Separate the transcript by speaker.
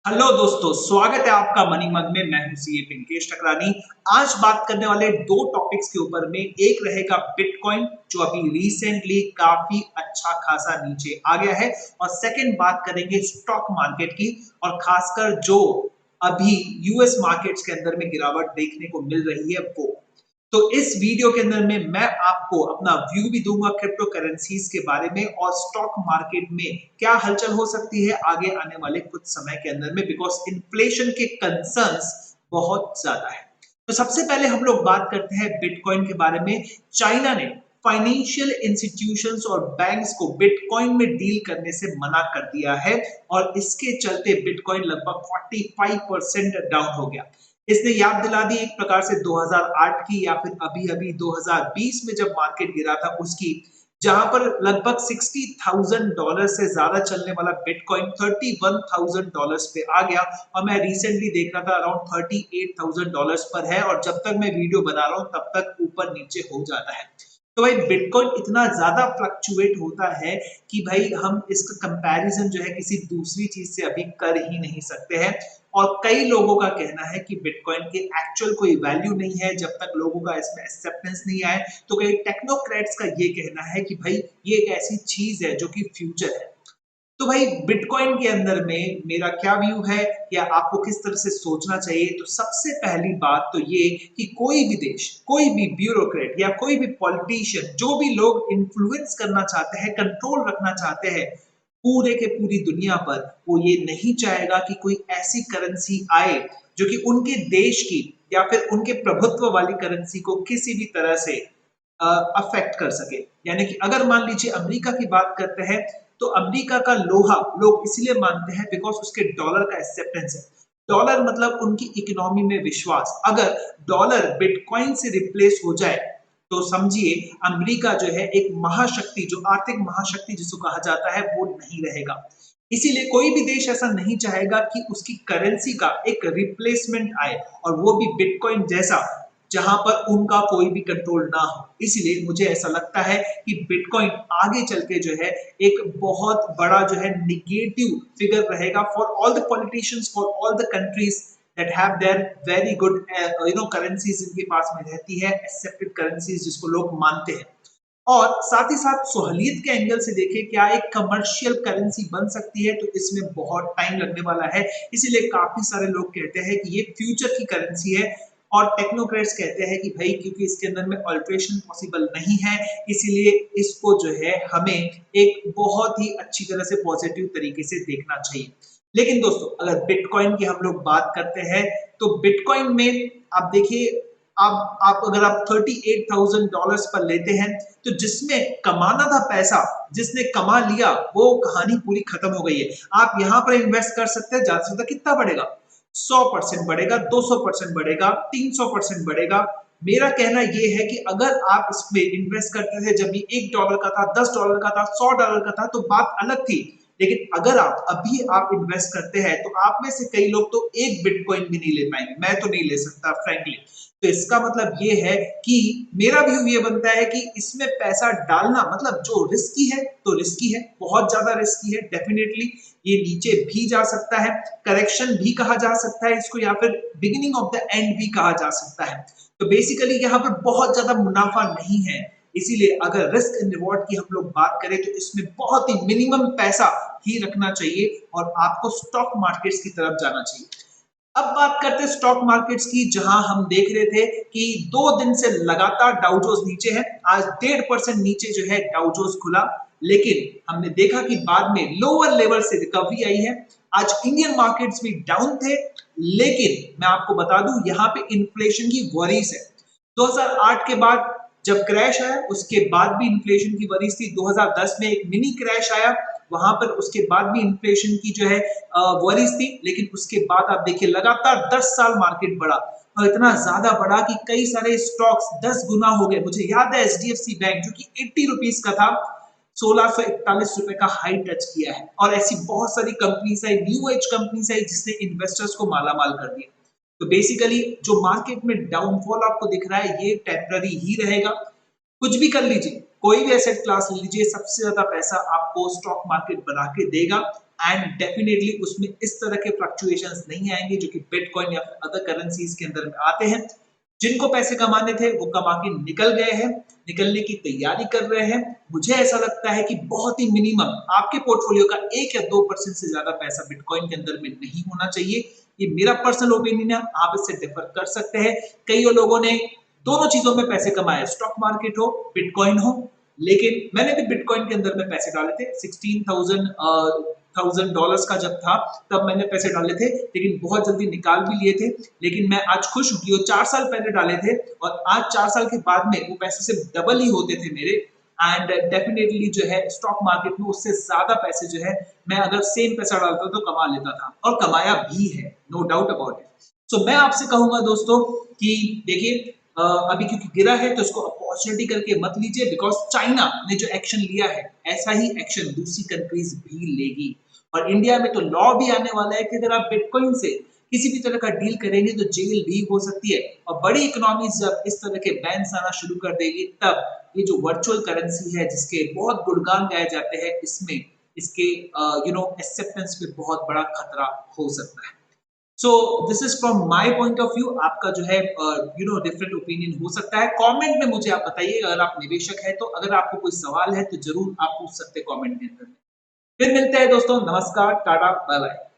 Speaker 1: Hello दोस्तों, स्वागत है आपका मनी मग में। मैं हूं सीए पिंकेश टकरानी। आज बात करने वाले दो टॉपिक्स के ऊपर में, एक रहेगा बिटकॉइन जो अभी रिसेंटली काफी अच्छा खासा नीचे आ गया है, और सेकंड बात करेंगे स्टॉक मार्केट की, और खासकर जो अभी यूएस मार्केट्स के अंदर में गिरावट देखने को मिल रही है वो। तो इस वीडियो के अंदर में मैं आपको अपना व्यू भी दूंगा क्रिप्टो करेंसीज के बारे में और स्टॉक मार्केट में क्या हलचल हो सकती है आगे आने वाले कुछ समय के अंदर में, बिकॉज इन्फ्लेशन के कंसर्न्स बहुत ज्यादा है। तो सबसे पहले हम लोग बात करते हैं बिटकॉइन के बारे में। चाइना ने फाइनेंशियल इंस्टीट्यूशंस और बैंक्स को बिटकॉइन में डील करने से मना कर दिया है, और इसके चलते बिटकॉइन लगभग 45% डाउन हो गया। इसने याद दिला दी एक प्रकार से 2008 की, या फिर अभी अभी 2020 में जब मार्केट गिरा था उसकी, जहां पर लगभग $60,000 से ज्यादा चलने वाला बिटकॉइन $31,000 पे आ गया, और मैं रिसेंटली देख रहा था अराउंड $38,000 पर है, और जब तक मैं वीडियो बना रहा हूं तब तक ऊपर नीचे हो जाता है। तो भाई बिटकॉइन इतना ज्यादा फ्लक्चुएट होता है कि भाई हम इसका कंपैरिजन जो है किसी दूसरी चीज से अभी कर ही नहीं सकते हैं। और कई लोगों का कहना है कि बिटकॉइन की एक्चुअल कोई वैल्यू नहीं है जब तक लोगों का इसमें एक्सेप्टेंस नहीं आए। तो कई टेक्नोक्रेट्स का ये कहना है कि भाई ये एक ऐसी चीज है जो कि फ्यूचर है। तो भाई बिटकॉइन के अंदर में मेरा क्या व्यू है या आपको किस तरह से सोचना चाहिए, तो सबसे पहली बात तो ये कि कोई भी देश, कोई भी ब्यूरोक्रेट या कोई भी पॉलिटिशियन, जो भी लोग इन्फ्लुएंस करना चाहते हैं, कंट्रोल रखना चाहते हैं पूरे के पूरी दुनिया पर, वो ये नहीं चाहेगा कि कोई ऐसी करेंसी आए जो कि उनके देश की या फिर उनके प्रभुत्व वाली करेंसी को किसी भी तरह से अफेक्ट कर सके। यानी कि अगर मान लीजिए अमेरिका की बात करते हैं, तो अमेरिका का लोहा लोग इसलिए मानते हैं बिकॉज उसके डॉलर का एक्सेप्टेंस है। डॉलर मतलब उनकी इकोनॉमी में विश्वास। अगर डॉलर बिटकॉइन से रिप्लेस हो जाए तो समझिए अमेरिका जो है एक महाशक्ति, जो आर्थिक महाशक्ति जिसको कहा जाता है, वो नहीं रहेगा। इसीलिए कोई भी देश ऐसा नहीं चाहेगा कि उसकी करेंसी का एक रिप्लेसमेंट आए, और वो भी बिटकॉइन जैसा जहां पर उनका कोई भी कंट्रोल ना हो। इसलिए मुझे ऐसा लगता है कि बिटकॉइन आगे चल के जो है एक बहुत बड़ा जो है निगेटिव फिगर रहेगा for all the politicians, for all the countries that have their very good currencies इनके पास में रहती है, एक्सेप्टेड करेंसीज जिसको लोग मानते हैं। और साथ ही साथ सहूलियत के एंगल से देखें, क्या एक कमर्शियल करेंसी बन सकती है, तो इसमें बहुत टाइम लगने वाला है। इसीलिए काफी सारे लोग कहते हैं कि ये फ्यूचर की करेंसी है, और टेक्नोक्रेट्स कहते हैं कि भाई क्योंकि इसके अंदर में अल्ट्रेशन पॉसिबल नहीं है, इसीलिए इसको जो है हमें एक बहुत ही अच्छी तरह से पॉजिटिव तरीके से देखना चाहिए। लेकिन दोस्तों अगर बिटकॉइन की हम लोग बात करते हैं, तो बिटकॉइन में आप देखिए, अब आप अगर आप $38,000 पर लेते हैं, तो जिसमें कमाना था पैसा, जिसने कमा लिया, वो कहानी पूरी खत्म हो गई है। आप यहां पर इन्वेस्ट कर सकते हैं, ज्यादा से ज्यादा कितना बढ़ेगा? 100% बढ़ेगा, 200% बढ़ेगा, 300% बढ़ेगा। मेरा कहना यह है कि अगर आप इसमें इन्वेस्ट करते थे जब ये $1 का था, $10 का था, $100 का था, तो बात अलग थी। लेकिन अगर आप अभी आप इन्वेस्ट करते हैं, तो आप में से कई लोग तो एक बिटकॉइन भी नहीं ले पाएंगे। मैं तो नहीं ले सकता फ्रैंकली। तो इसका मतलब ये है कि मेरा व्यू ये बनता है कि इसमें पैसा डालना मतलब जो रिस्की है तो रिस्की है, बहुत ज्यादा रिस्की है डेफिनेटली। ये नीचे भी जा सकता है, करेक्शन भी कहा जा सकता है इसको, या फिर बिगिनिंग ऑफ द एंड भी कहा जा सकता है। तो बेसिकली यहाँ पर बहुत ज्यादा मुनाफा नहीं है। इसीलिए अगर रिस्क एंड रिवॉर्ड की हम लोग बात करें, तो इसमें बहुत ही मिनिमम पैसा ही रखना चाहिए, और आपको स्टॉक मार्केट्स की तरफ जाना चाहिए। अब बात करते हैं स्टॉक मार्केट्स की, जहां हम देख रहे थे कि 2 दिन से लगातार डाउजोस नीचे है। आज 1.5% नीचे जो है डाउजोस खुला, लेकिन हमने देखा कि बाद में लोअर लेवल से रिकवरी आई है। आज इंडियन मार्केट्स भी डाउन थे, लेकिन मैं आपको बता दूं यहां पे इन्फ्लेशन की वरीज है। 2008 के बाद जब क्रैश आया, उसके बाद भी इन्फ्लेशन की वरीज थी। 2010 में एक मिनी क्रैश आया, वहां पर उसके बाद भी इन्फ्लेशन की जो है वरीज थी। लेकिन उसके बाद आप देखिए लगातार 10 साल मार्केट बढ़ा, और इतना ज्यादा बढ़ा कि कई सारे स्टॉक्स 10 गुना हो गए। मुझे याद है एचडीएफसी बैंक जो कि 80 रुपीज का था, 1641 रुपए का हाई टच किया है। और ऐसी बहुत सारी कंपनीज आई, न्यू एज कंपनीज आई, जिसने इन्वेस्टर्स को मालामाल कर दिया। तो बेसिकली जो मार्केट में डाउनफॉल आपको दिख रहा है, ये टेम्पररी ही रहेगा। कुछ भी कर लीजिए, कोई भी एसेट क्लास ले लीजिए, सबसे ज्यादा पैसा आपको स्टॉक मार्केट बना के देगा। एंड डेफिनेटली उसमें इस तरह के फ्लक्चुएशंस नहीं आएंगे जो कि बिटकॉइन या फिर अदर करेंसीज के अंदर आते हैं। जिनको पैसे कमाने थे वो कमा के निकल गए हैं, निकलने की तैयारी कर रहे हैं। मुझे ऐसा लगता है कि बहुत ही मिनिमम आपके पोर्टफोलियो का 1 या 2% से ज्यादा पैसा बिटकॉइन के अंदर में नहीं होना चाहिए। ये मेरा पर्सनल ओपिनियन है, आप इससे डिफर कर सकते हैं। कई लोगों ने दोनों चीजों में पैसे कमाए, स्टॉक मार्केट हो, बिटकॉइन हो, लेकिन मैंने भी बिटकॉइन के अंदर में पैसे डाले थे। 16,000 डॉलर्स का जब था तब मैंने पैसे डाले थे, लेकिन बहुत जल्दी निकाल भी लिए थे। लेकिन मैं आज खुश हूं कि वो 4 साल पहले डाले थे और आज 4 साल के बाद में वो पैसे सिर्फ डबल ही होते थे मेरे। एंड डेफिनेटली जो है स्टॉक मार्केट में उससे ज्यादा पैसे जो है मैं अगर सेम पैसा डालता तो कमा लेता था, और कमाया भी है, नो डाउट अबाउट इट। सो मैं आपसे कहूंगा दोस्तों कि देखिए अभी क्योंकि गिरा है तो इसको अपॉर्चुनिटी करके मत लीजिए, बिकॉज चाइना ने जो एक्शन लिया है ऐसा ही एक्शन दूसरी कंट्रीज भी लेगी। और इंडिया में तो लॉ भी आने वाला है कि अगर आप बिटकॉइन से किसी भी तरह का डील करेंगे तो जेल भी हो सकती है। और बड़ी इकोनॉमीज जब इस तरह के बैन्स आना शुरू कर देगी तब ये जो वर्चुअल करेंसी है जिसके बहुत गुणगान गाए जाते हैं, इसमें इसके एक्सेप्टेंस पे बहुत बड़ा खतरा हो सकता है। So this is from my point of view. आपका जो है डिफरेंट ओपिनियन हो सकता है। कमेंट में मुझे आप बताइए, अगर आप निवेशक है तो अगर आपको कोई सवाल है तो जरूर आप पूछ सकते हैं कमेंट के अंदर। फिर मिलते हैं दोस्तों, नमस्कार, टाटा, बाय बाय।